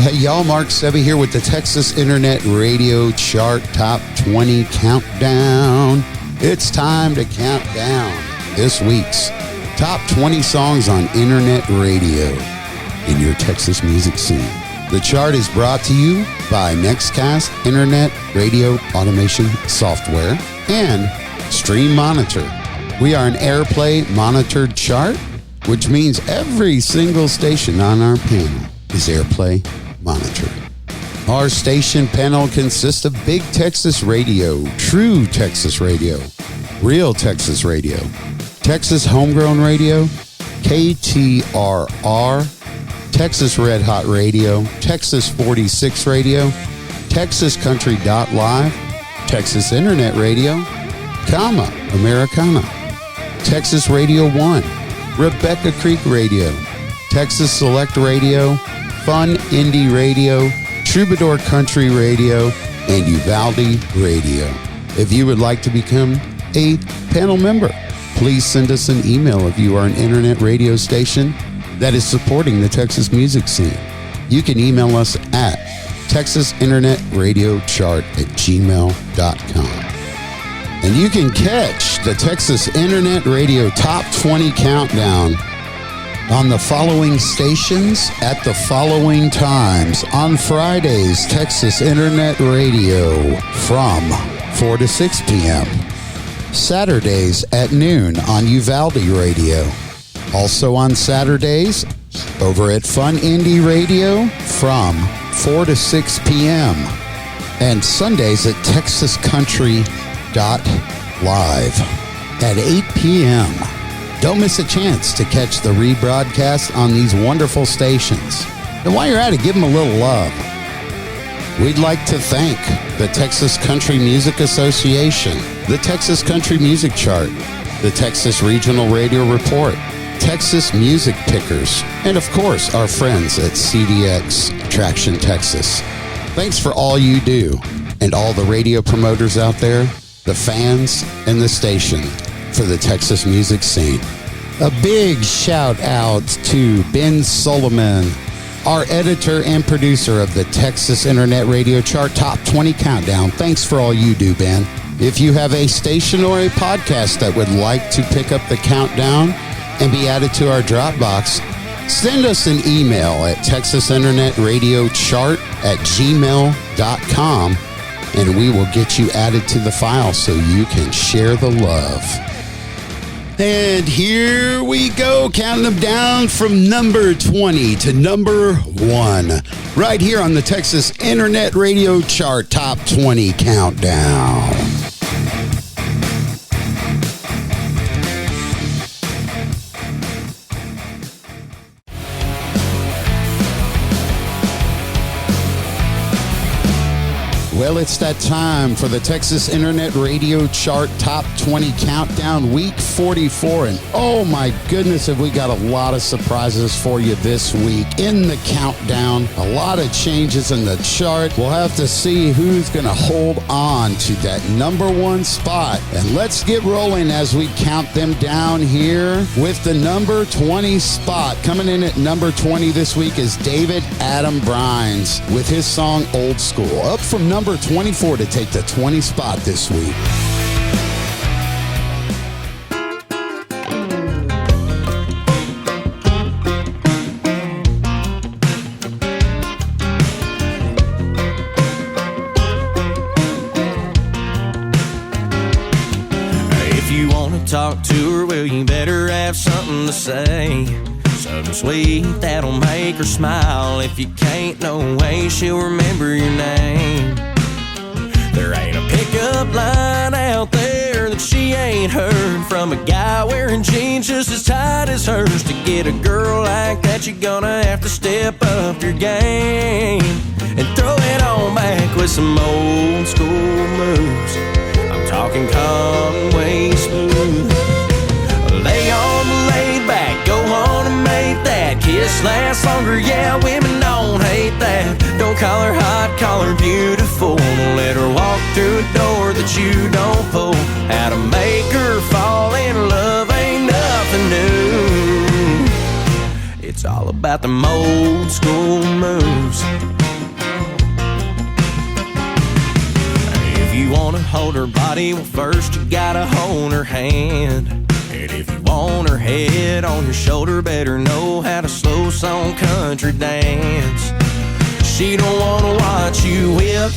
Hey, y'all, Mark Sebby here with the Texas Internet Radio Chart Top 20 Countdown. It's time to count down this week's top 20 songs on Internet radio in your Texas music scene. The chart is brought to you by Nextcast Internet Radio Automation Software and Stream Monitor. We are an airplay monitored chart, which means every single station on our panel is airplay monitored. Our station panel consists of Big Texas Radio, True Texas Radio, Real Texas Radio, Texas Homegrown Radio, KTRR, Texas Red Hot Radio, Texas 46 Radio, Texas Country.live, Texas Internet Radio, Americana, Texas Radio 1, Rebecca Creek Radio, Texas Select Radio, Fun Indie Radio, Troubadour Country Radio, and Uvalde Radio. If you would like to become a panel member, please send us an email if you are an internet radio station that is supporting the Texas music scene. You can email us at texasinternetradiochart@gmail.com. And you can catch the Texas Internet Radio Top 20 Countdown on the following stations at the following times. On Fridays, Texas Internet Radio from 4 to 6 p.m. Saturdays at noon on Uvalde Radio. Also on Saturdays, over at Fun Indie Radio from 4 to 6 p.m. And Sundays at TexasCountry.live at 8 p.m. Don't miss a chance to catch the rebroadcast on these wonderful stations. And while you're at it, give them a little love. We'd like to thank the Texas Country Music Association, the Texas Country Music Chart, the Texas Regional Radio Report, Texas Music Pickers, and of course, our friends at CDX Traction Texas. Thanks for all you do, and all the radio promoters out there, the fans, and the station for the Texas music scene. A big shout out to Ben Solomon, our editor and producer of the Texas Internet Radio Chart Top 20 Countdown. Thanks for all you do, Ben. If you have a station or a podcast that would like to pick up the countdown and be added to our Dropbox, send us an email at texasinternetradiochart@gmail.com and we will get you added to the file so you can share the love. And here we go, counting them down from number 20 to number 1, right here on the Texas Internet Radio Chart Top 20 Countdown. Well, it's that time for the Texas Internet Radio Chart Top 20 Countdown, week 44. And oh my goodness, have we got a lot of surprises for you this week in the countdown. A lot of changes in the chart. We'll have to see who's going to hold on to that number 1 spot. And let's get rolling as we count them down here with the number 20 spot. Coming in at number 20 this week is David Adam Brines with his song Old School. Up from number 24 to take the 20 spot this week. If you want to talk to her, well, you better have something to say. Something sweet that'll make her smile. If you can't, no way she'll remember your name. There ain't a pickup line out there that she ain't heard from a guy wearing jeans just as tight as hers. To get a girl like that, you're gonna have to step up your game and throw it on back with some old school moves. I'm talking Conway smooth. Lay on the laid back, go on and make that kiss last longer. Yeah, women don't hate that. Don't call her hot, call her beautiful. Don't let her walk through a door that you don't pull. How to make her fall in love ain't nothing new. It's all about them old school moves. hold her body, well first you gotta hold her hand. And if you want her head on your shoulder, better know how to slow song country dance. She don't wanna watch you whip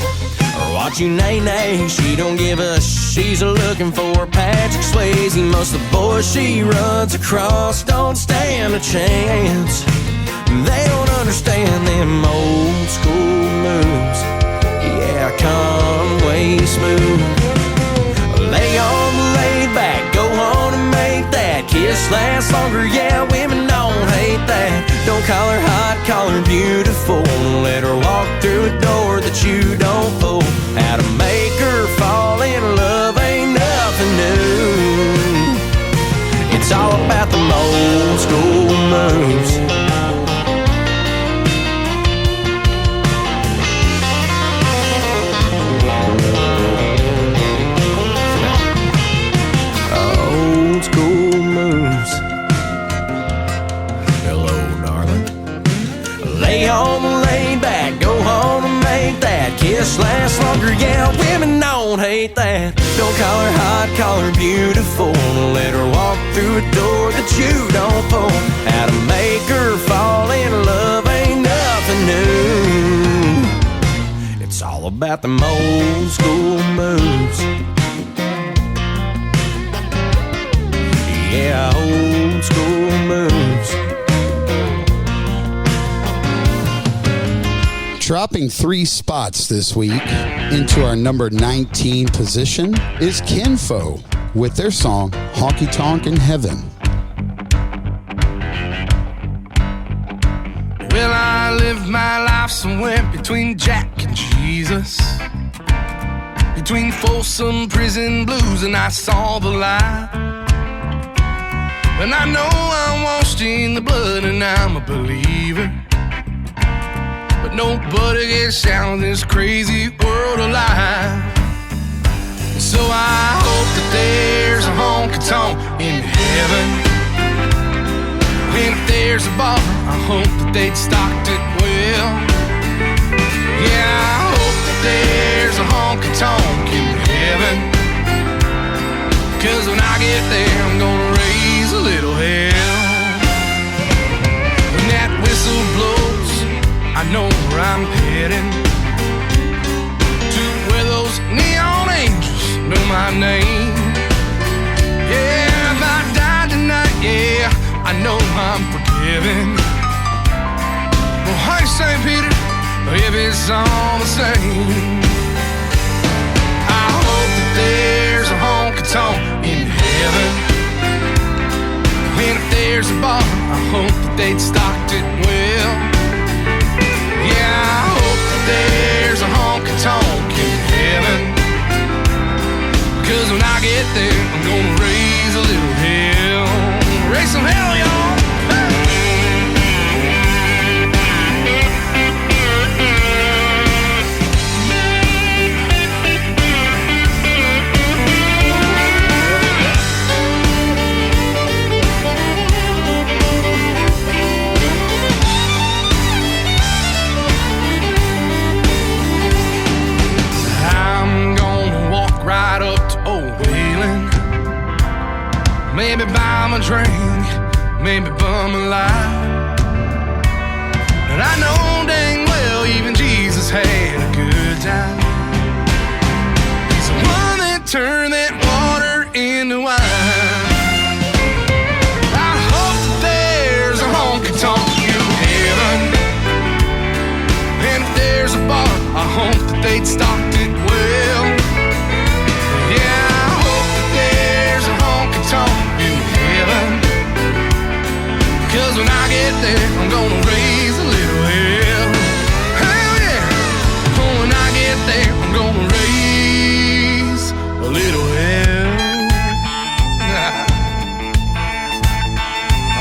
or watch you nay-nay. She don't give a she's looking for Patrick Swayze. Most of the boys she runs across don't stand a chance. They don't understand them old school moves. Yeah, Conway smooth. Lay on the laid back, go on and make that kiss last longer. Yeah, women don't hate that. Don't call her hot, call her beautiful. Let her walk through a door that you don't fool. How to make her fall in love ain't nothing new. It's all about the old school moves. Old school moves. Hello, darling. Lay on the laid back, go home and make that kiss last longer. Yeah, women don't hate that. Don't call her hot, call her beautiful. Let her walk through a door that you don't pull. How to make her fall in love ain't nothing new. It's all about them old school moves. Yeah, old school moves. Dropping 3 spots this week into our number 19 position is Faux with their song Honky Tonk in Heaven. Well, I lived my life somewhere between Jack and Jesus, between Folsom Prison Blues, and I saw the light. And I know I'm washed in the blood and I'm a believer, but nobody gets out of this crazy world alive. So I hope that there's a honky-tonk in heaven. And if there's a bar, I hope that they'd stocked it well. Yeah, I hope that there's a honky-tonk in heaven, 'cause when I get there, I'm gonna raise a little hell. When that whistle blows, I know where I'm heading, to where those neon angels know my name. Yeah, if I die tonight, yeah, I know I'm forgiven. Well, hey, St. Peter, if it's all the same, I hope that there's a honky-tonk in heaven. And if there's a bar, I hope that they'd stocked it well. Yeah, I hope that there's a honky-tonk in heaven, 'cause when I get there, I'm gonna raise a little hell. Raise some hell, y'all! Maybe buy my drink, maybe bum a lie. But I know dang well even Jesus had a good time. He's the one that turned that water into wine. I hope that there's a honky-tonk in heaven. And if there's a bar, I hope that they'd stocked it well. Yeah, I hope that there's a honky-tonk in heaven, 'cause when I get there, I'm gonna raise a little hell. Hell yeah! Oh, when I get there, I'm gonna raise a little hell.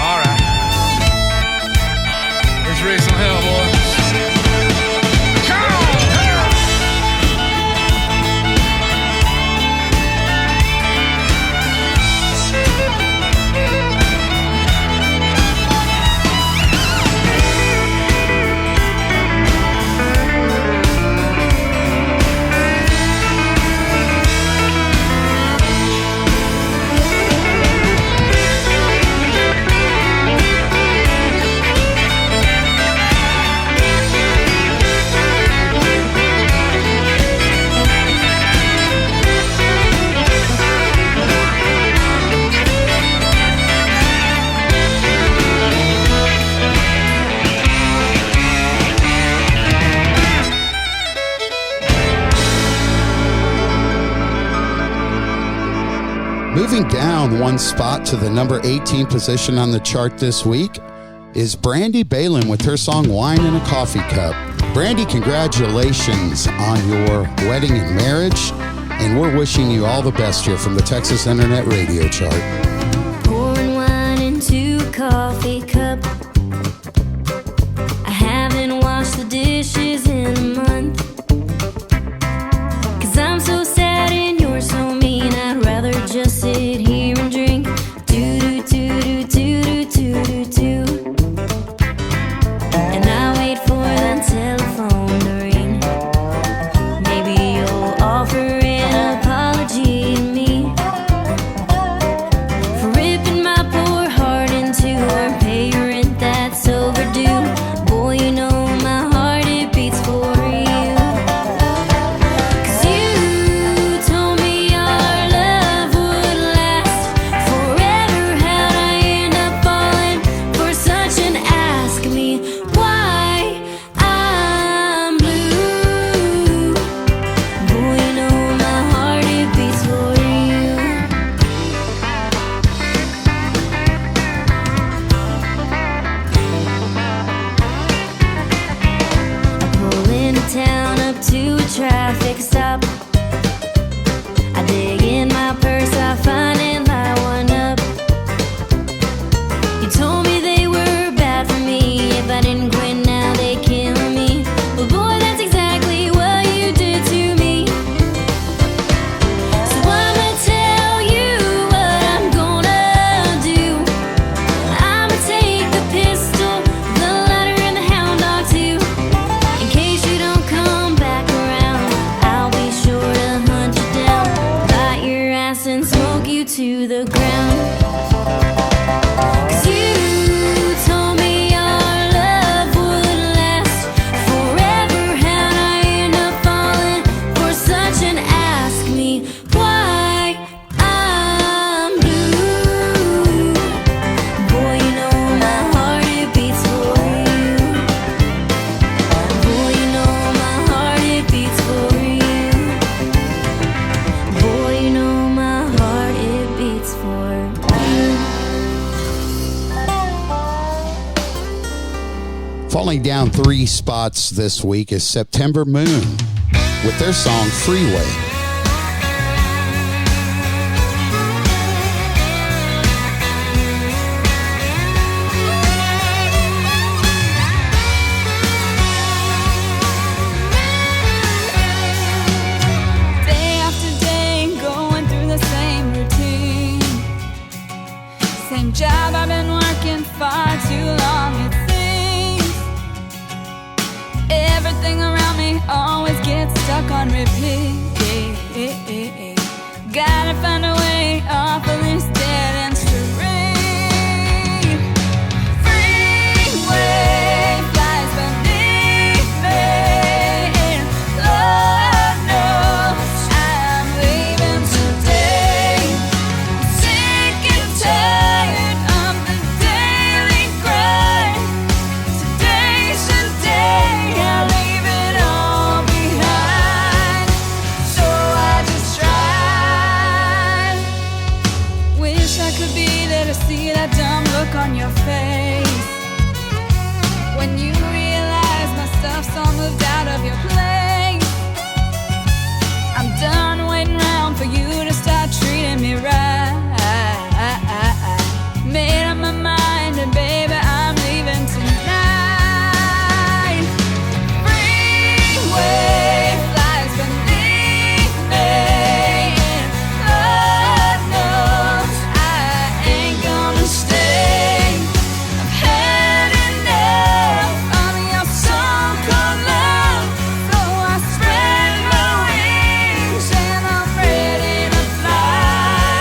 All right, let's raise some hell, boys. Come on! Moving down one spot to the number 18 position on the chart this week is Brandi Behlen with her song Wine in a Coffee Cup. Brandi, congratulations on your wedding and marriage, and we're wishing you all the best here from the Texas Internet Radio Chart. Pouring wine into a coffee cup. I haven't washed the dishes in a month. 'Cause I'm so sad and you're so mean, I'd rather just sit here and drink. Do-do-do-do-do-do-do-do. And I wait for the telephone to ring. Maybe you'll offer an apology to me for ripping my poor heart in two, or pay your rent that's overdue. Boy, you know my heart, it beats for you. 'Cause you told me our love would last forever. How'd I end up falling for such an ask me why I'm blue? Boy, you know my heart, it beats for you. I pull into town up to a traffic stop. I dig in my purse, I find and light one up. You told me they were bad for me. If I didn't quit now, they'd kill me. But boy, that's exactly what you did to me. So I'ma tell you what I'm gonna do. I'ma take the pistol, the lighter, and the hound dog too. In case you don't come back around, I'll be sure to hunt you down, bite your ass and smoke you to the ground. 'Cause you told me our love would last forever. How'd I end up falling for such an ask me why I'm blue? Boy, you know my heart, it beats for you. Boy, you know my heart, it beats for you. Boy, you know my heart, it beats for you. Falling down 3 spots this week is September Moon with their song Freeway. Day after day, going through the same routine. Same job I've been working far too long, it seems. Everything around me always gets stuck on repeat. Gotta find a way off of this dead end street. Freeway flies beneath me. Lord knows I'm leaving today. Sick and tired of the daily grind. Today's the day I leave it all behind. So I just tried. Wish I could be there to see that dumb look on your face when you realize my stuff's all moved out of your place. I'm done waiting around for you to start treating me right. Made up my mind and baby, I'm leaving tonight. Freeway flies beneath me. Lord knows I ain't gonna stay. I've had enough of your so-called love, so I spread my wings and I'm ready to fly.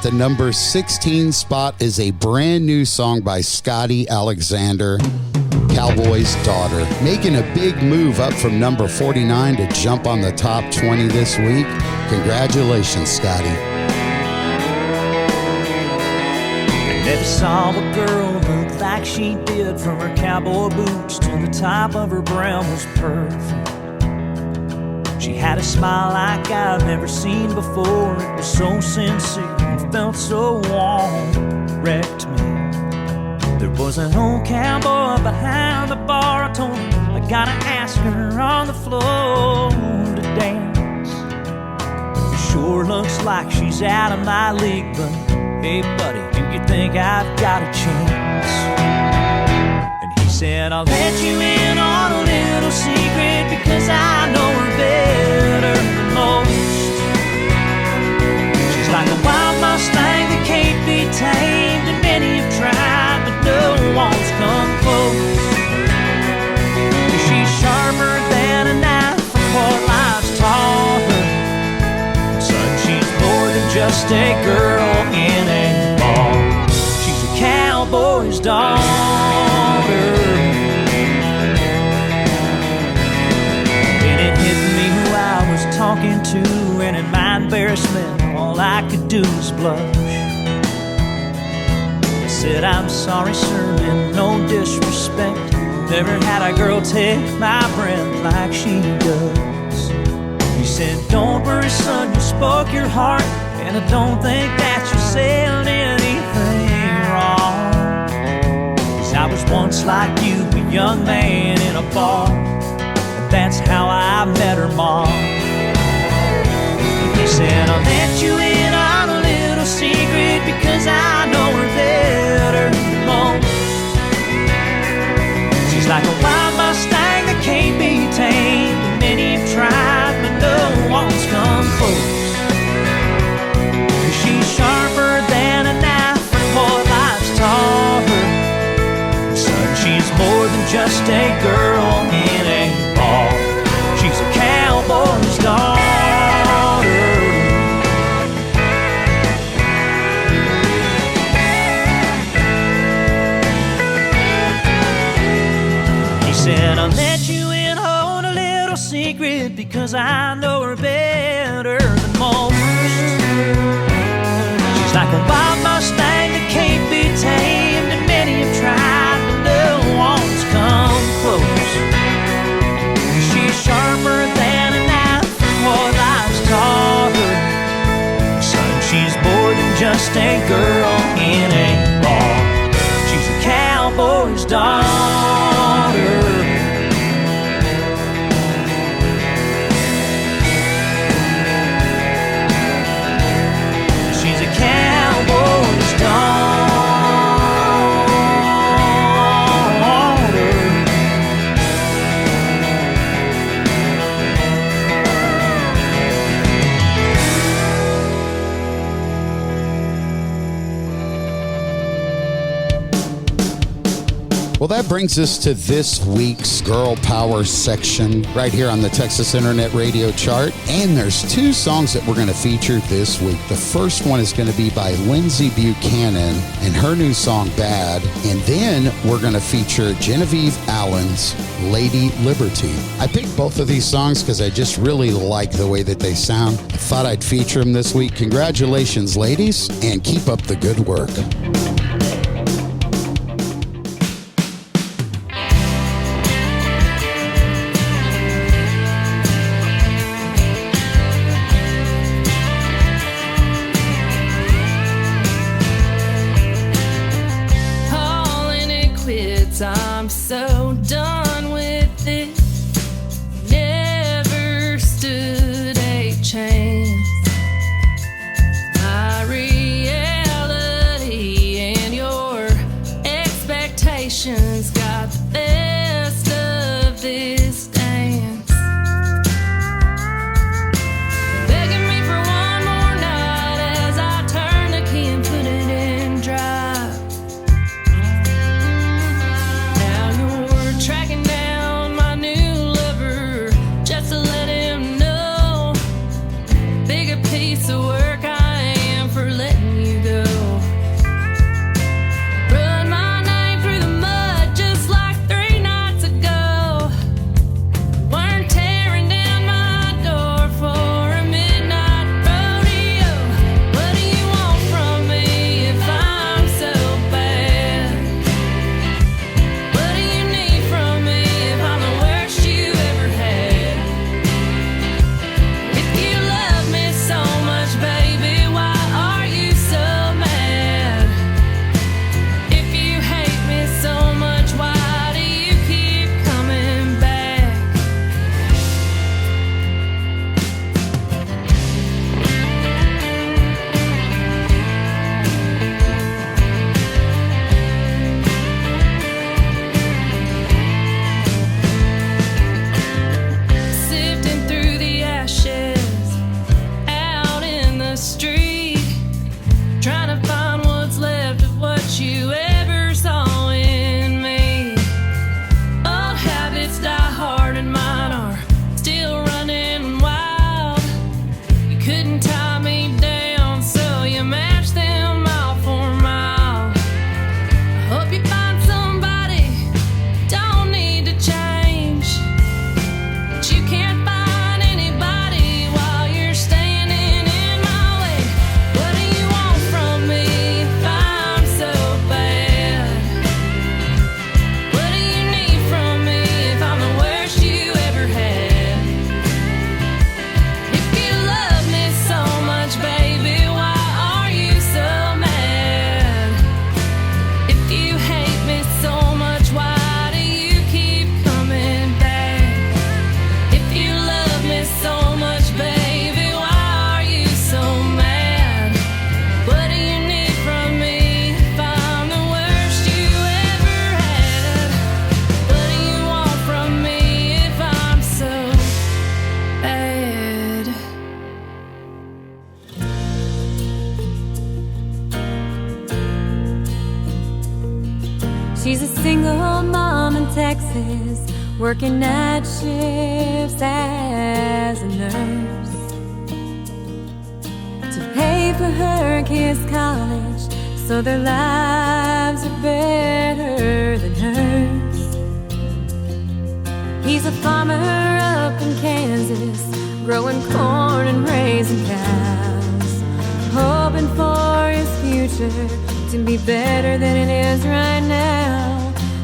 at the number 16 spot is a brand new song by Scotty Alexander, Cowboy's Daughter, making a big move up from number 49 to jump on the top 20 this week. Congratulations, Scotty. Never saw a girl look like she did, from her cowboy boots to the top of her brown was perfect. She had a smile like I've never seen before. It was so sincere and felt so warm, wrecked me. There was an old cowboy behind the bar. I told her I gotta ask her on the floor to dance. It sure looks like she's out of my league, but hey buddy, do you think I've got a chance? And he said, I'll let you in on a little secret, because I know her better than most. She's like a wild Mustang that can't be tamed, and many have tried, but no one's come close. She's sharper than a knife from what life's taught her. Son, she's more than just a girl in a bar. She's a cowboy's daughter. And it hit me who I was talking to, and in my embarrassment, all I could do was blush. I said, I'm sorry, sir, and no disrespect. Never had a girl take my breath like she does. He said, don't worry, son, you spoke your heart, and I don't think that you said anything wrong. 'Cause I was once like you, a young man in a bar, and that's how I met her mom. And he said, I'll let you in on a little secret, because I know her better than most. She's like a wild Mustang that can't be tamed, and many have tried, but no one's come close. She's sharper than a knife from what life's taught her. Son, she's more than just a girl in a bar. She's a cowboy's daughter. He said, I'll let you in on a little secret, because I know her better than most. She's like a wild Mustang that can't be tamed, and many have tried, but no one's come close. She's sharper than a knife from what life's taught her. Son, she's more than just a girl in a bar. She's a cowboy's daughter. Cowboy's daughter. Well, that brings us to this week's Girl Power section right here on the Texas Internet Radio Chart. And there's two songs that we're going to feature this week. The first one is going to be by Lyndsey Buchanan and her new song, Bad. And then we're going to feature Genevieve Allen's Lady Liberty. I picked both of these songs because I just really like the way that they sound. I thought I'd feature them this week. Congratulations, ladies, and keep up the good work. I'm so done with it. Never stood a chance. My reality and your expectations got the best of this dance. Begging me for one more night as I turn the key and put it in drive. Now you're what you ever saw in me. Old habits die hard and mine are still running wild. You couldn't tie me down, so you matched them all for a mile. I hope you find somebody who don't need to change, but you can't find anybody while you're standing in my way. What do you want from me if I'm so bad? What do you need from me if I'm the worst you ever had? If you love me so much, baby, why are you so mad? If you hate me so much, why do you keep coming back? If you love me so much, baby, why are you so mad? What do you need from me if I'm the worst you ever had? What do you want from me if I'm so bad? She's a single mom in Texas, working night shifts as a nurse to pay for her kids' college, so their lives are better than hers. He's a farmer up in Kansas, growing corn and raising cows, hoping for his future to be better than it is right now.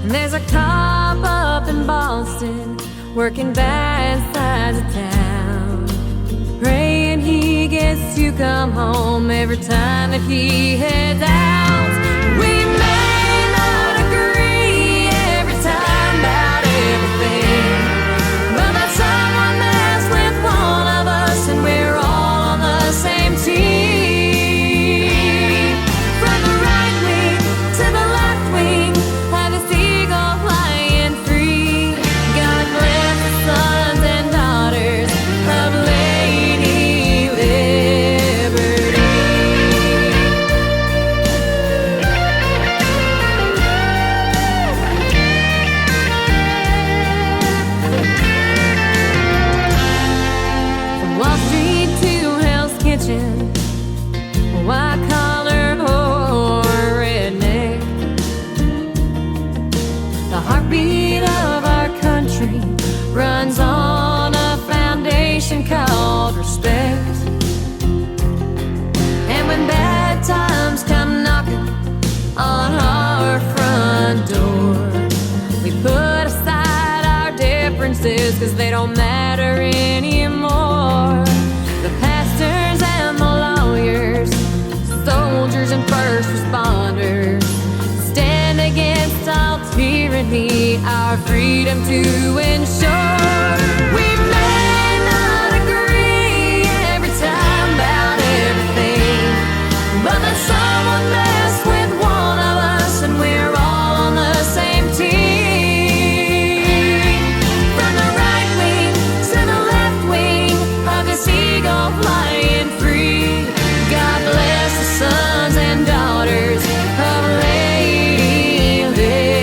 And there's a cop up in Boston, working bad sides of town, praying he gets to come home every time that he heads out. We may not agree every time about everything, but that someone messed with one of us and we're all on the same team. From the right wing to the left wing, have this eagle flying free. God bless the sons and daughters of Lady Liberty. From Wall Street to Hell's Kitchen, white collar or redneck, the heartbeat of our country runs on a foundation called respect. And when bad times come knocking on our front door, we put aside our differences 'cause they don't matter anymore. The pastors and the lawyers, soldiers and first responders, stand against all tyranny, our freedom to ensure. We may not agree every time about everything, but that someone messed with one of us and we're all on the same team. From the right wing to the left wing of this eagle flying free, God bless the sons and daughters of Lady Liberty.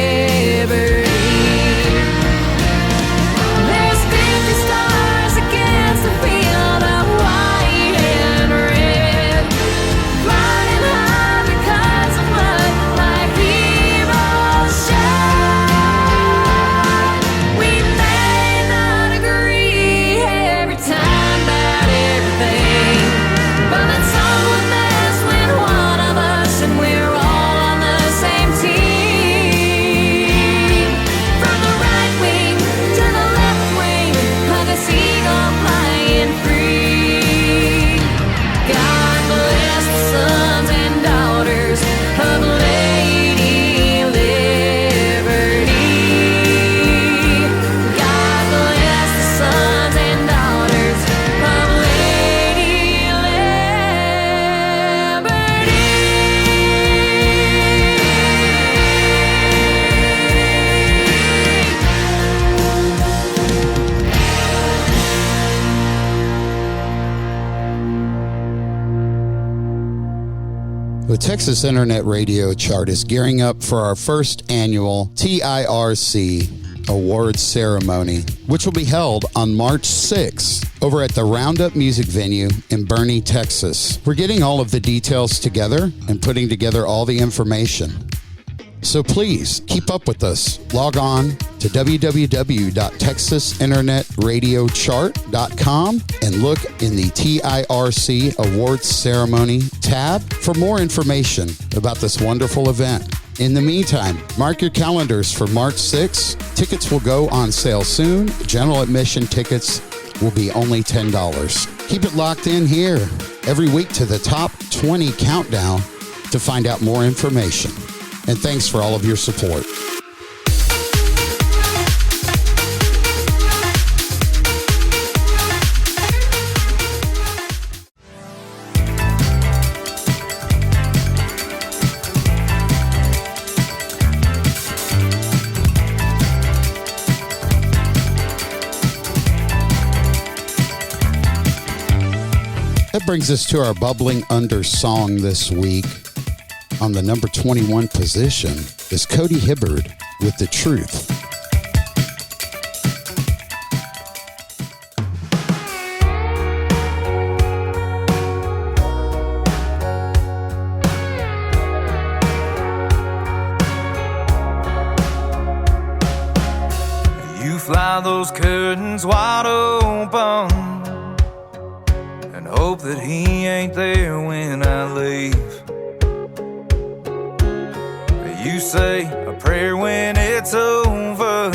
The Texas Internet Radio Chart is gearing up for our first annual TIRC Awards ceremony, which will be held on March 6th over at the Roundup Music Venue in Byrnes, Texas. We're getting all of the details together and putting together all the information. So please keep up with us. Log on to www.texasinternetradiochart.com and look in the TIRC Awards Ceremony tab for more information about this wonderful event. In the meantime, mark your calendars for March 6th. Tickets will go on sale soon. General admission tickets will be only $10. Keep it locked in here every week to the Top 20 Countdown to find out more information. And thanks for all of your support. That brings us to our bubbling under song this week. On the number 21 position is Cody Hibbard with The Truth. You fly those curtains wide open and hope that he ain't there when I leave. You say a prayer when it's over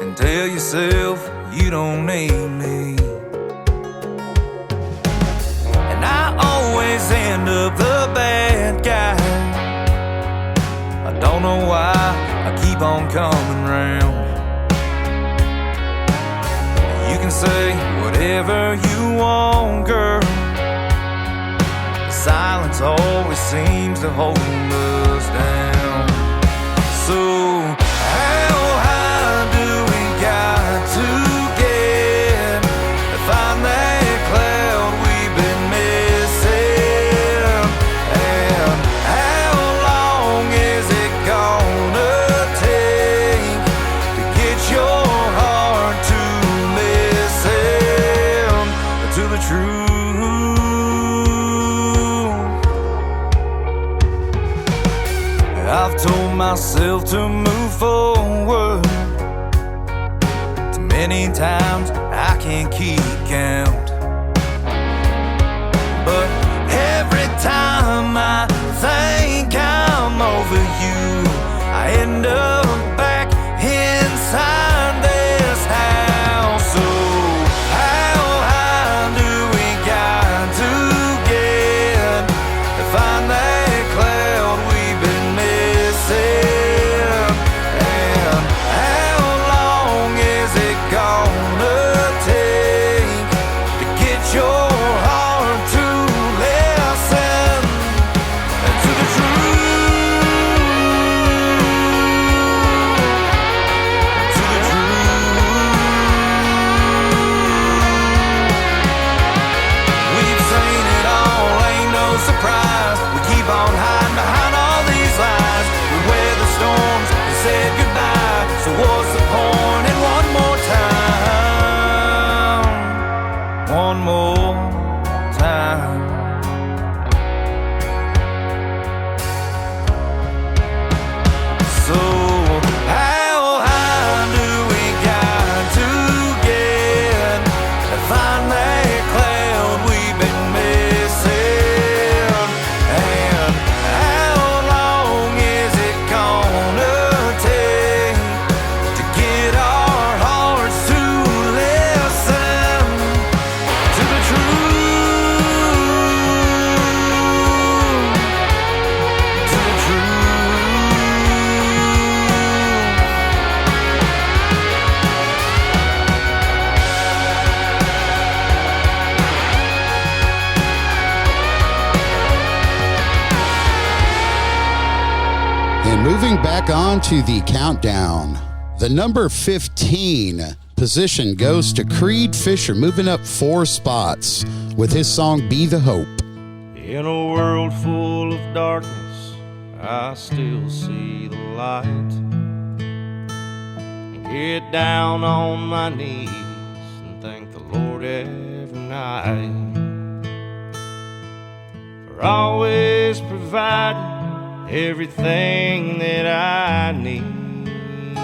and tell yourself you don't need me. And I always end up the bad guy. I don't know why I keep on coming round. You can say whatever you want, girl. Silence always seems to hold us down. So how high do we got to get to find that cloud we've been missing? And how long is it gonna take to get your heart to listen to the truth? I've told myself to move forward too many times I can't keep count. But every time I think I'm over you, I end up back inside this house. So how high do we got to get to find that cloud we've been missing? And how long is it gonna take to get your heart to listen to the truth? To the truth. We've seen it all, ain't no surprise. We keep on hiding behind all these lies. We wear the storms and said goodbye. So what's the point in one more time? One more time. So how high do we got to get to find that cloud we've been missing? And how long is it gonna take to get our hearts to listen to the truth? To the truth. And moving back on to the countdown, the number 15 position goes to Creed Fisher, moving up 4 spots with his song Be the Hope. In a world full of darkness, I still see the light. Get down on my knees and thank the Lord every night for always providing everything that I need.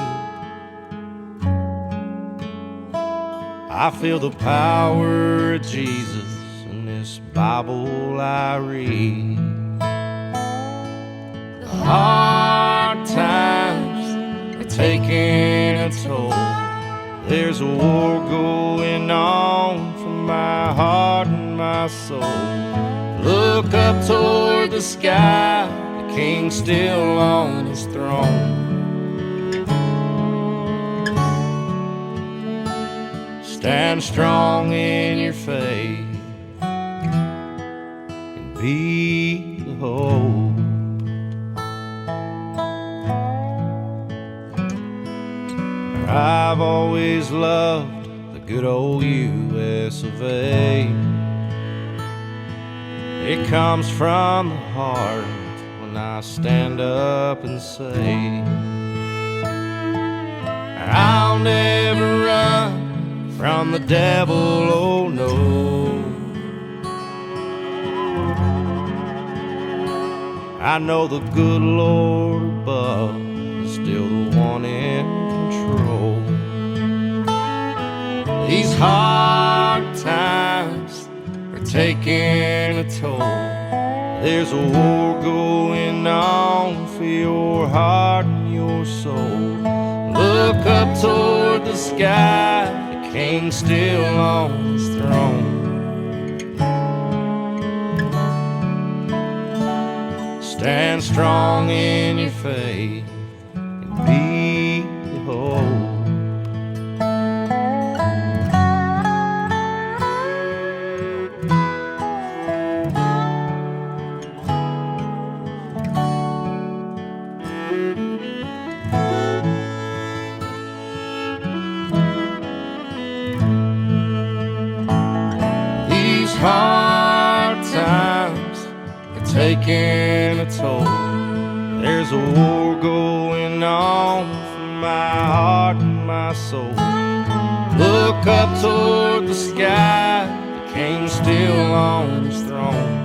I feel the power of Jesus in this Bible I read. The hard times are taking a toll. There's a war going on for my heart and my soul. Look up toward the sky, the King's still on his throne. Stand strong in your faith and be the hope. I've always loved the good old US of A. It comes from the heart when I stand up and say, I'll never run from the devil, oh no. I know the good Lord above is still the one in control. These hard times are taking a toll. There's a war going on for your heart and your soul. Look up toward the sky, the King's still on his throne. Stand strong in your faith and be the hope. These hard times are taking a toll. There's a war going on for my heart and my soul. Look up toward the sky, the King's still on his throne.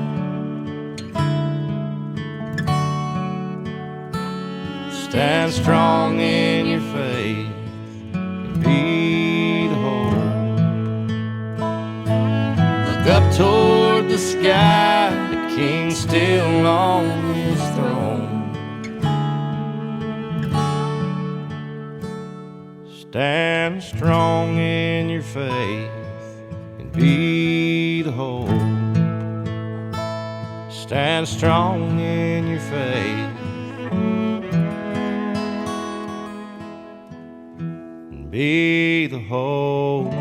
Stand strong in your faith and be the hope. Look up toward the sky, the King's still on his throne. Stand strong in your faith and be the hope. Stand strong in your faith and be the hope.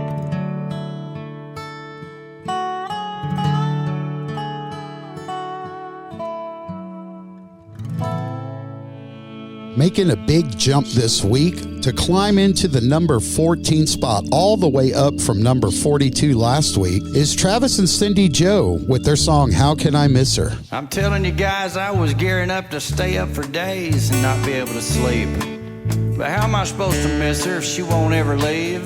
Making a big jump this week to climb into the number 14 spot all the way up from number 42 last week is Travis and Cindy Joe with their song How Can I Miss Her. I'm telling you guys, I was gearing up to stay up for days and not be able to sleep. But how am I supposed to miss her if she won't ever leave?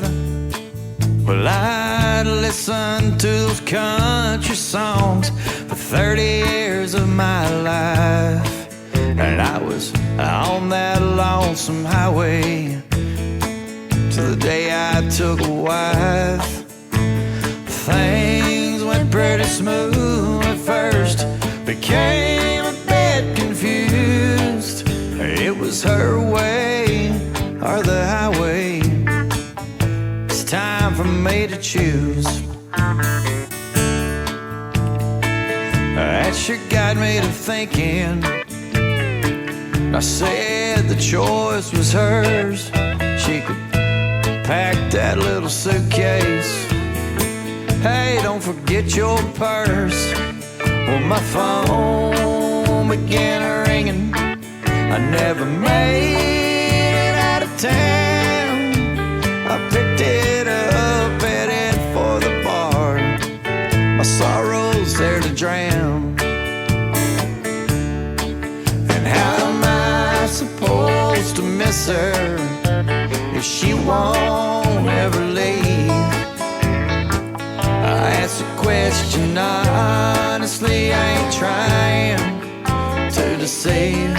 Well, I'd listen to those country songs for 30 years of my life. And I was on that lonesome highway till the day I took a wife. Things went pretty smooth at first, became a bit confused. It was her way or the highway. It's time for me to choose. That sure got me to thinking. I said the choice was hers. She could pack that little suitcase. Hey, don't forget your purse. Well, my phone began ringing. I never made it out of town. I picked it up, headed for the bar. My sorrows there to drown. miss her if she won't ever leave. I asked a question, honestly, I ain't trying to deceive.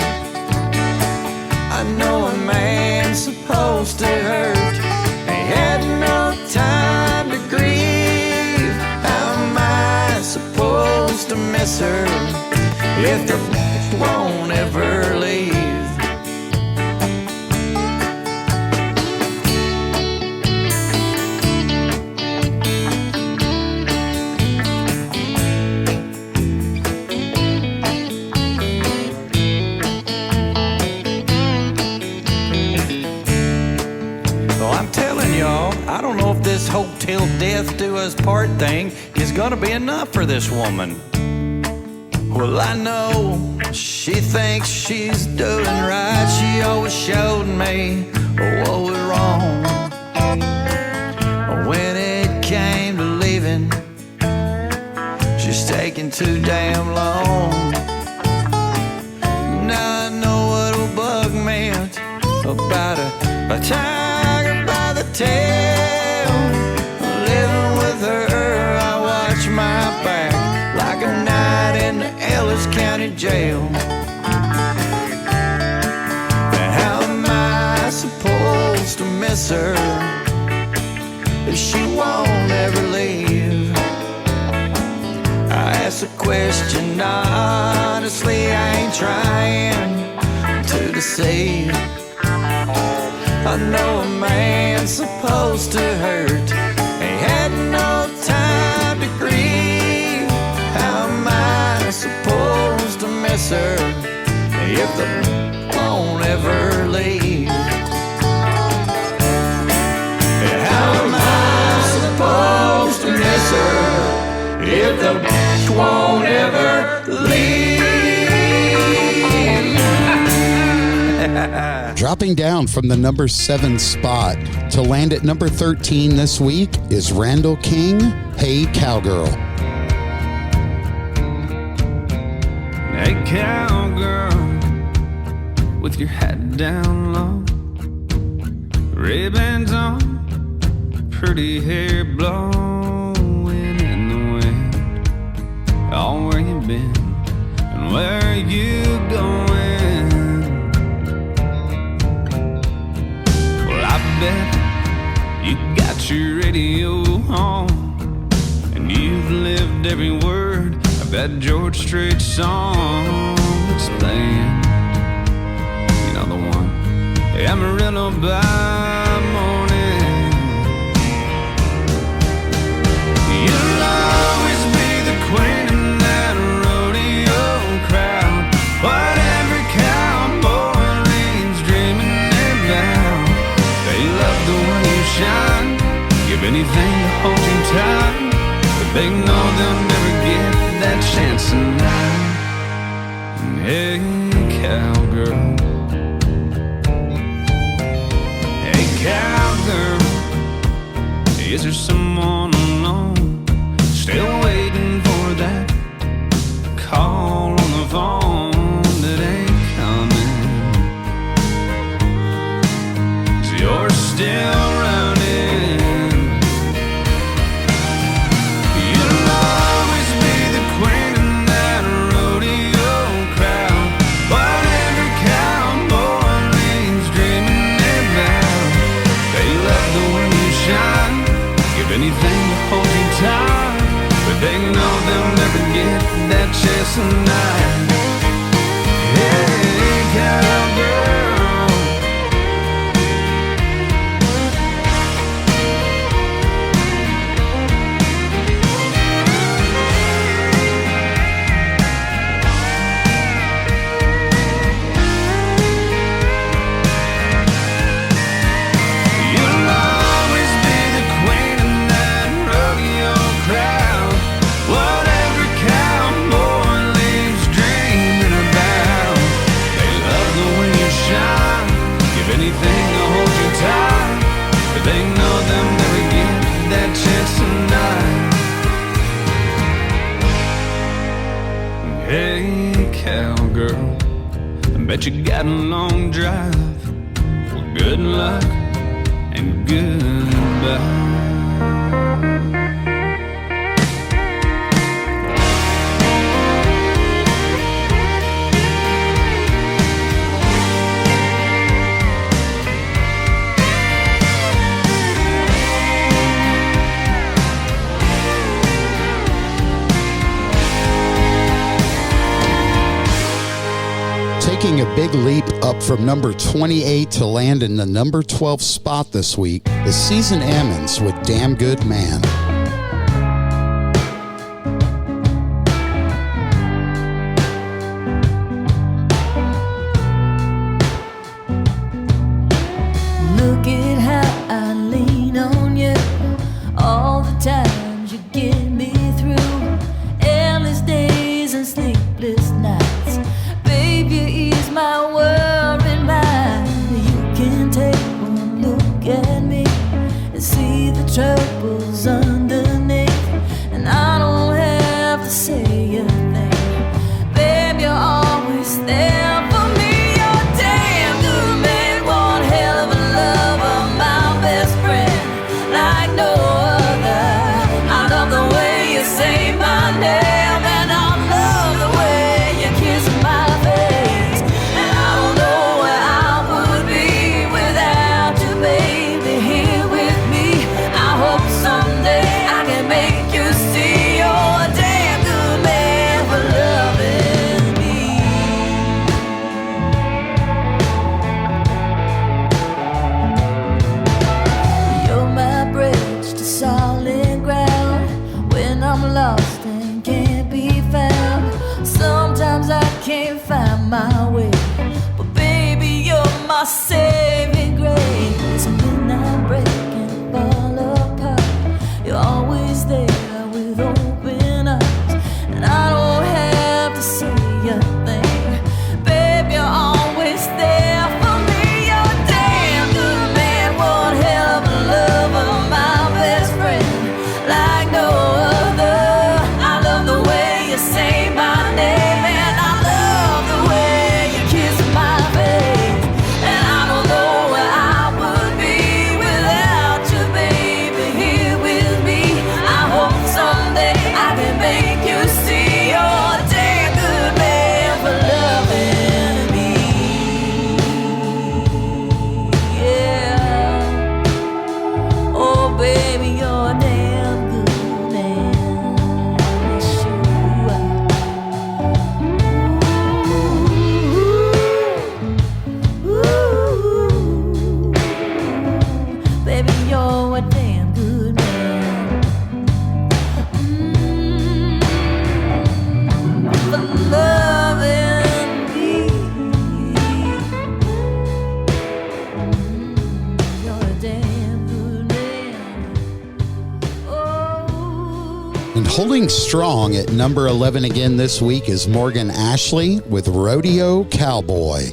I know a man's supposed to hurt, he had no time to grieve. How am I supposed to miss her if the won't ever leave? I don't know if this whole till death do us part thing is gonna be enough for this woman. Well, I know she thinks she's doing right. She always showed me what was wrong. When it came to leaving, she's taking too damn long. Now I know what a bug meant about a tiger by the tail. Living with her, I watch my back like a night in the Ellis County jail. How am I supposed to miss her if she won't ever leave? I asked a question, honestly, I ain't trying to deceive. I know a man's supposed to hurt, he had no time to grieve. How am I supposed to miss her if the won't ever leave? How am I supposed to miss her if the won't ever leave? Dropping down from the number 7 spot to land at number 13 this week is Randall King, Hey Cowgirl. Hey cowgirl, with your hat down low, ribbons on, pretty hair blowing in the wind. Oh, where you been and where are you going? You got your radio on, and you've lived every word of that George Strait song that's playing. You know the one, Amarillo by morning. You'll always be the queen in that rodeo crowd, what every cowboy leans dreaming about. They love the way you shine, give anything to hold you tight, but they know they'll never get that chance tonight. Hey cowgirl, hey cowgirl, is there someone alone still waiting for that call on the phone that ain't coming? 'Cause you're still running. You'll always be the queen in that rodeo crowd, what every cowboy leans dreaming about. They love the way you shine, give anything to hold you tight, but they know they'll never get that chance tonight. Hey cowgirl, bet you got a long drive good luck and goodbye. Taking a big leap up from number 28 to land in the number 12 spot this week is Season Ammons with Damn Good Man. Look at how I lean on you all the times you get me through endless days and sleepless nights. Baby, you ease my world and mine. You can take one look at me and see the troubles underneath, and I don't have to say a thing. Babe, you're always there for me. You're damn good man, one hell of a lover, my best friend, like no other. I love the way you say my name, and I love the way you kiss my face. And I don't know where I would be without you, baby, here with me. I hope someday I can make you see you're a damn good man for loving me. You're my bridge to solid ground when I'm lost and can't be found. Sometimes I can't find my way, but baby, you're my saving grace. And when I break and fall apart, you're always there with open arms, and I don't have to say a thing. Babe, you're always there for me. You're damn good man, one hell of a lover, my best friend, like no other. I love the way you say my name, and I love the way you kiss my face. And I don't know where I would be without you, baby, here with me. I hope someday I can make you see you're a damn good man for loving me. Yeah. Oh, baby, you're a damn good man. Yes, you are. Ooh, baby, you're a damn good man. For loving me. You're a damn good man. Oh. And holding strong at number 11 again this week is Morgan Ashley with Rodeo Cowboy.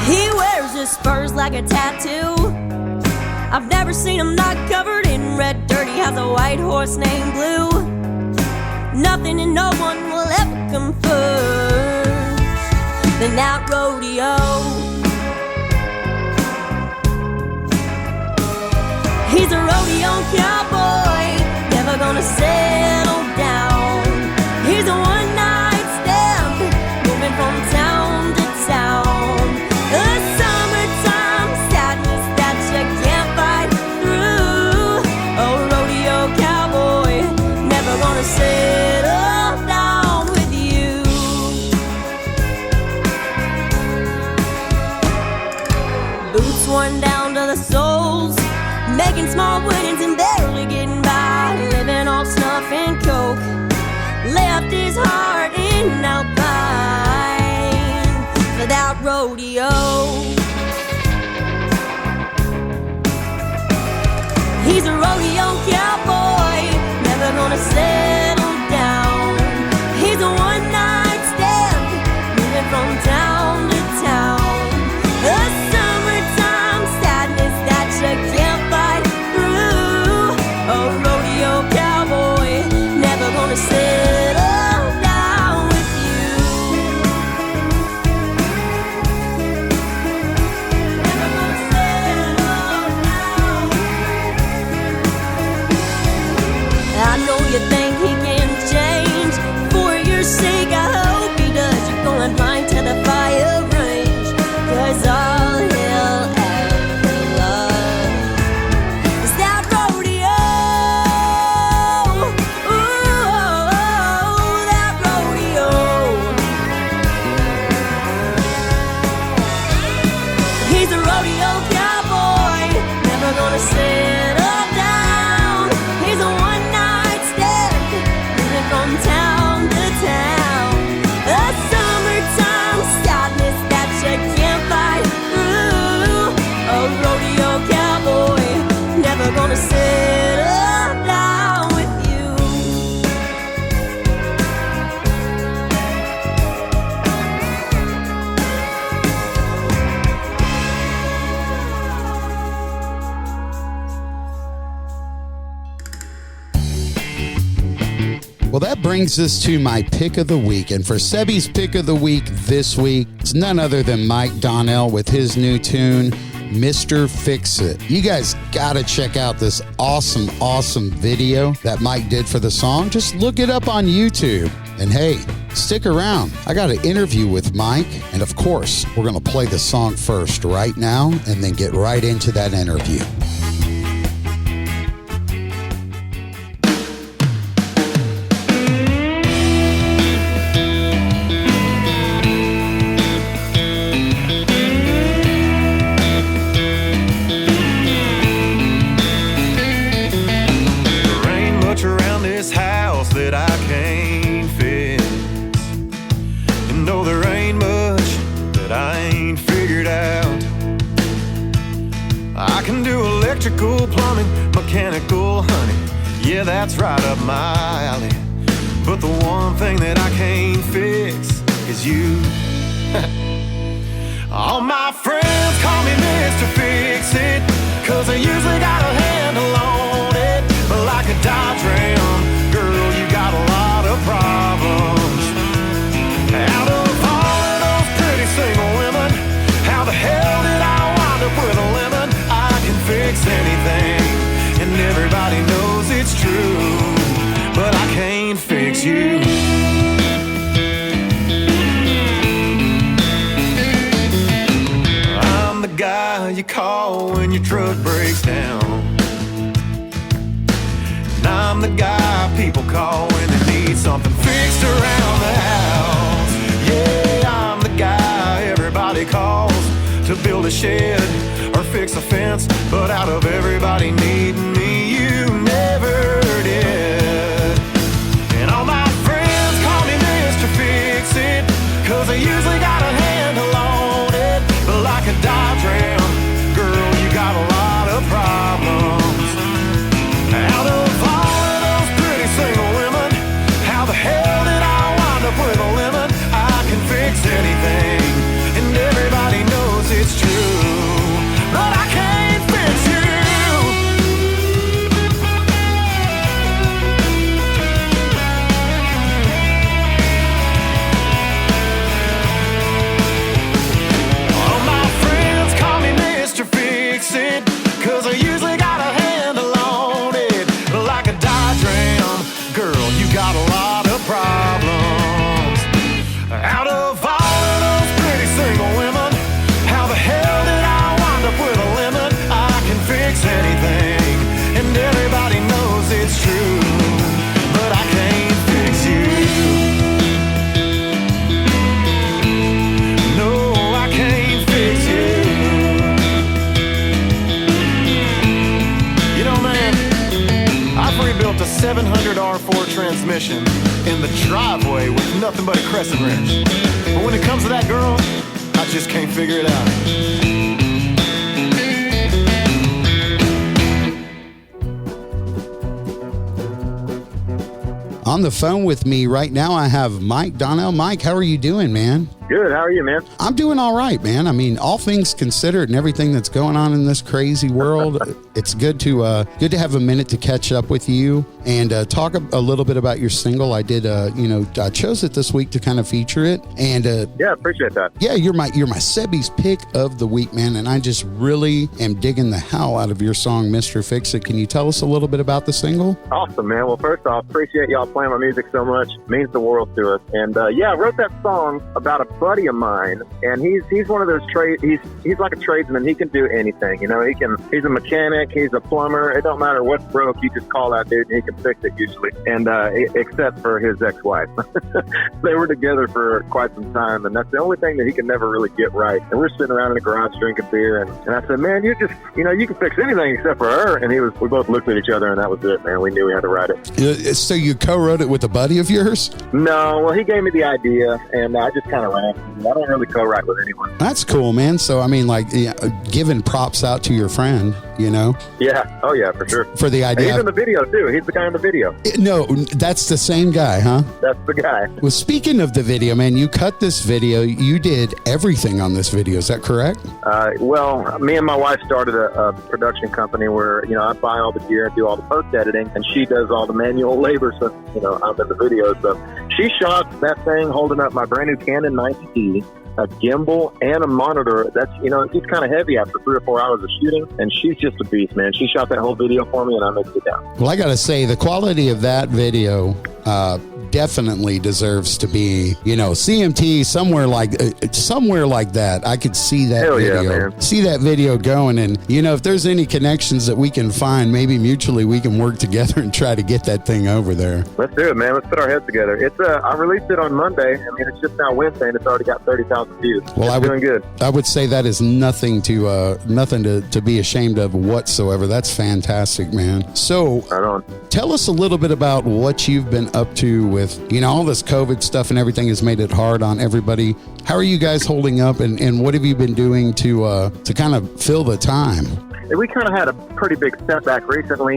He wears his spurs like a tattoo. I've never seen him not covered in red dirt. He has a white horse named Blue. Nothing and no one will ever come first than that rodeo. He's a rodeo cowboy, never gonna settle down. He's a one-night stand, moving from town to town. A summertime sadness that you can't fight through. Oh, rodeo cowboy, never gonna settle down with you. Boots worn down to the soles, making small winnings and barely getting by, living off snuff and coke, left his heart in Alpine for that rodeo. He's a rodeo cowboy, never gonna settle down. He's a one-night stand, moving from town to town. A summertime sadness that you can't fight through. Oh, rodeo gonna settle down with you. Well, that brings us to my pick of the week. And for Sebby's pick of the week this week, it's none other than Mike Donnell with his new tune, Mr. Fix It. You guys got to check out this awesome video that Mike did for the song. Just look it up on YouTube. And hey, stick around. I got an interview with Mike. And of course, we're going to play the song first right now and then get right into that interview. Plumbing, mechanical, honey, yeah, that's right up my alley. But the one thing that I can't fix is you. All my friends call me Mr. Fix It, 'cause I usually got a handle on it. But like a Dodge Ram, girl, you got a lot of problems. Out of all of those pretty single women, how the hell did I wind up with a lemon? I can fix anything, and everybody knows it's true, but I can't fix you. I'm the guy you call when your truck breaks down, and I'm the guy people call when they need something fixed around the house. Yeah, I'm the guy everybody calls to build a shed or fix a fence, but out of everybody needing me, you never did. And all my friends call me Mr. Fix It, 'cause I usually got a handle on it. But like a Dodge Ram, girl, you got a lot of problems. Out of all of those pretty single women, how the hell did I wind up with a lemon? I can fix anything, and everybody knows it's true, but I can't fix you. All my friends call me Mr. Fix It, 'cause I usually got a handle on it. But like a Dodge Ram, girl, you got a lot of problems. Out of all of those pretty single women, how the hell did I wind up with a lemon? I can fix anything, and everybody knows it's true, but I can't fix you. No, I can't fix you. You know, man, I've rebuilt a 700 R4 transmission in the driveway with nothing but a crescent wrench. But when it comes to that girl, I just can't figure it out. On the phone with me right now, I have Mike Donnell. Mike, how are you doing, man? Good. How are you, man? I'm doing all right, man. I mean, all things considered and everything that's going on in this crazy world, it's good to have a minute to catch up with you and talk a little bit about your single. I did, I chose it this week to kind of feature it, and yeah, appreciate that. Yeah, you're my Sebby's pick of the week, man, and I just really am digging the hell out of your song, Mr. Fix It. Can you tell us a little bit about the single? Awesome, man. Well, first off, appreciate y'all playing my music so much. It means the world to us. And I wrote that song about a buddy of mine, and he's one of those he's like a tradesman. He can do anything, you know. He's a mechanic, he's a plumber. It don't matter what's broke, you just call that dude and he can fix it usually. And except for his ex-wife. They were together for quite some time, and that's the only thing that he can never really get right. And we're sitting around in the garage drinking beer, and I said, man, you can fix anything except for her. And we both looked at each other, and that was it, man. We knew we had to write it. So you co-wrote it with a buddy of yours? No, well, he gave me the idea, and I just kind of ran. I don't really co-write with anyone. That's cool, man. So, I mean, like, giving props out to your friend. you know? Yeah. Oh, yeah, for sure. For the And idea. he's in the video, too. He's the guy in the video. No, that's the same guy, huh? That's the guy. Well, speaking of the video, man, you cut this video. You did everything on this video. Is that correct? Well, me and my wife started a production company where, you know, I buy all the gear and do all the post editing, and she does all the manual labor. So, you know, I'm in the video. So she shot that thing holding up my brand new Canon 90D, a gimbal, and a monitor. That's, you know, it's kind of heavy after 3 or 4 hours of shooting, and she's just a beast, man. She shot that whole video for me, and I mixed it down. Well, I got to say, the quality of that video definitely deserves to be, you know, CMT somewhere like that. I could see that Hell video, yeah, man. see that video going, and you know, if there's any connections that we can find, maybe mutually we can work together and try to get that thing over there. Let's do it, man. Let's put our heads together. It's I released it on Monday. I mean, it's just now Wednesday, and it's already got 30,000 views. Well, it's doing good. I would say that is nothing to be ashamed of whatsoever. That's fantastic, man. So, Right on. tell us a little bit about what you've been up to with, you know, all this COVID stuff and everything has made it hard on everybody. How are you guys holding up, and what have you been doing to kind of fill the time? We kind of had a pretty big setback recently.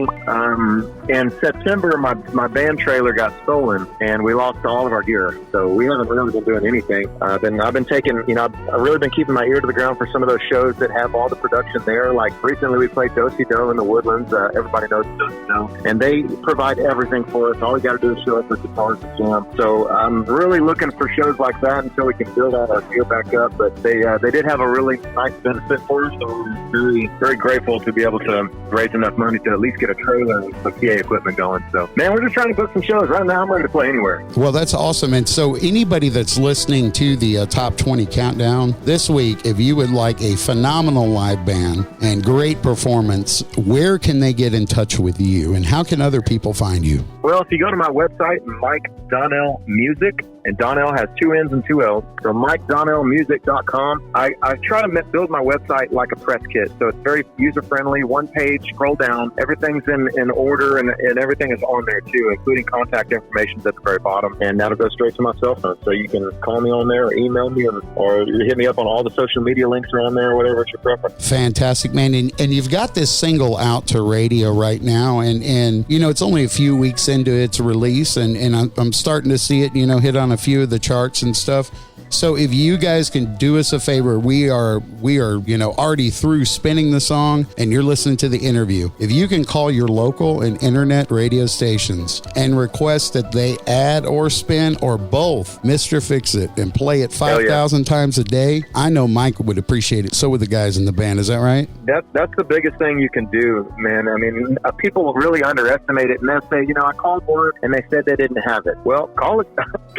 In September, my band trailer got stolen, and we lost all of our gear. So we haven't really been doing anything. I've been taking, you know, I've really been keeping my ear to the ground for some of those shows that have all the production there. Like recently, we played Do-Si-Do in the Woodlands. Everybody knows Do-Si-Do, and they provide everything for us. All we got to do is show up with guitars and jam. So I'm really looking for shows like that until we can build out our gear back up. But they did have a really nice benefit for us, so we're very, very grateful to be able to raise enough money to at least get a trailer and some PA equipment going. So, man, we're just trying to book some shows. Right now, I'm ready to play anywhere. Well, that's awesome. And so anybody that's listening to the Top 20 Countdown this week, if you would like a phenomenal live band and great performance, where can they get in touch with you, and how can other people find you? Well, if you go to my website, Mike Donnell Music, and Donnell has 2 N's and 2 L's, so MikeDonnellMusic.com. I try to build my website like a press kit, so it's very user-friendly, one page, scroll down, everything's in order, and everything is on there too, including contact information at the very bottom, and that'll go straight to my cell phone, so you can call me on there or email me or hit me up on all the social media links are on there, whatever it's your preference. Fantastic, man. And you've got this single out to radio right now, and you know, it's only a few weeks into its release, and I'm starting to see it, you know, hit on a few of the charts and stuff. So if you guys can do us a favor, we are, you know, already through spinning the song and you're listening to the interview. If you can call your local and internet radio stations and request that they add or spin or both Mr. Fix It and play it 5,000 times a day, I know Mike would appreciate it. So would the guys in the band. Is that right? That's the biggest thing you can do, man. I mean, people really underestimate it, and they'll say, you know, I called work and they said they didn't have it. Well, call it.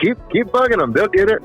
keep bugging them. They'll get it.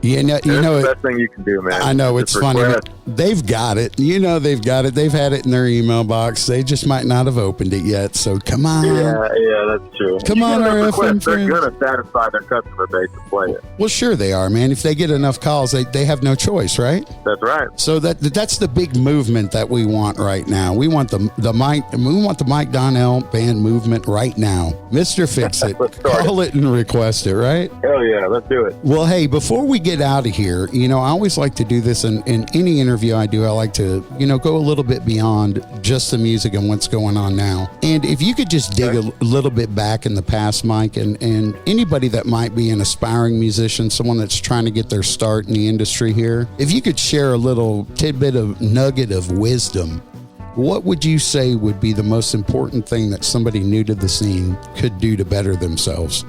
You know, the best thing you can do, man. I know, it's funny. Request. They've got it. You know, they've got it. They've had it in their email box. They just might not have opened it yet. So come on. Yeah, that's true. Come on, our FM friends. They're going to satisfy their customer base to play it. Well, sure they are, man. If they get enough calls, they have no choice, right? That's right. So that's the big movement that we want right now. We want the Mike Donnell band movement right now. Mr. Fix It. Call it and request it, right? Hell yeah, let's do it. Well, hey, before we get out of here, you know, I always like to do this in any interview I do. I like to, you know, go a little bit beyond just the music and what's going on now. And if you could just dig a little bit back in the past, Mike, and anybody that might be an aspiring musician, someone that's trying to get their start in the industry here, if you could share a little tidbit of nugget of wisdom, what would you say would be the most important thing that somebody new to the scene could do to better themselves?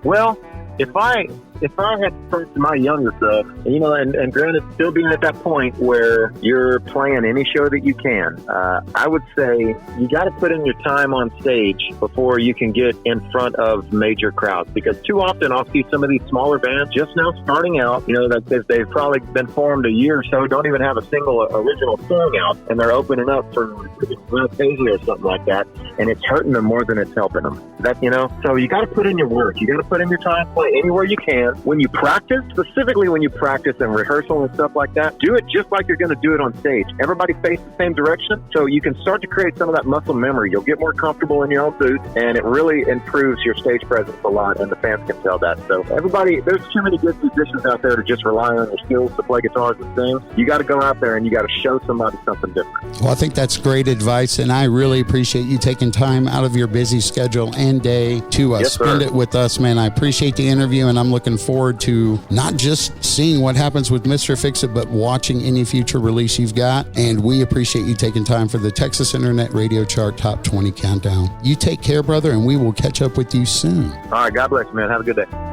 Well, if I had to talk to my younger self, you know, and granted, still being at that point where you're playing any show that you can, I would say you got to put in your time on stage before you can get in front of major crowds. Because too often I'll see some of these smaller bands just now starting out, you know, that they've probably been formed a year or so, don't even have a single original song out, and they're opening up for Fantasia or something like that, and it's hurting them more than it's helping them. That, you know, so you got to put in your work. You got to put in your time, play anywhere you can. When you practice, specifically when you practice and rehearsal and stuff like that, do it just like you're going to do it on stage. Everybody face the same direction, so you can start to create some of that muscle memory. You'll get more comfortable in your own boots, and it really improves your stage presence a lot, and the fans can tell that. So everybody, there's too many good musicians out there to just rely on your skills to play guitars and sing. You got to go out there and you got to show somebody something different. Well, I think that's great advice, and I really appreciate you taking time out of your busy schedule and day to spend it with us, man. I appreciate the interview, and I'm looking forward to not just seeing what happens with Mr. Fix-It, but watching any future release you've got. And we appreciate you taking time for the Texas Internet Radio Chart Top 20 Countdown. You take care, brother, and we will catch up with you soon. All right, God bless you, man. Have a good day.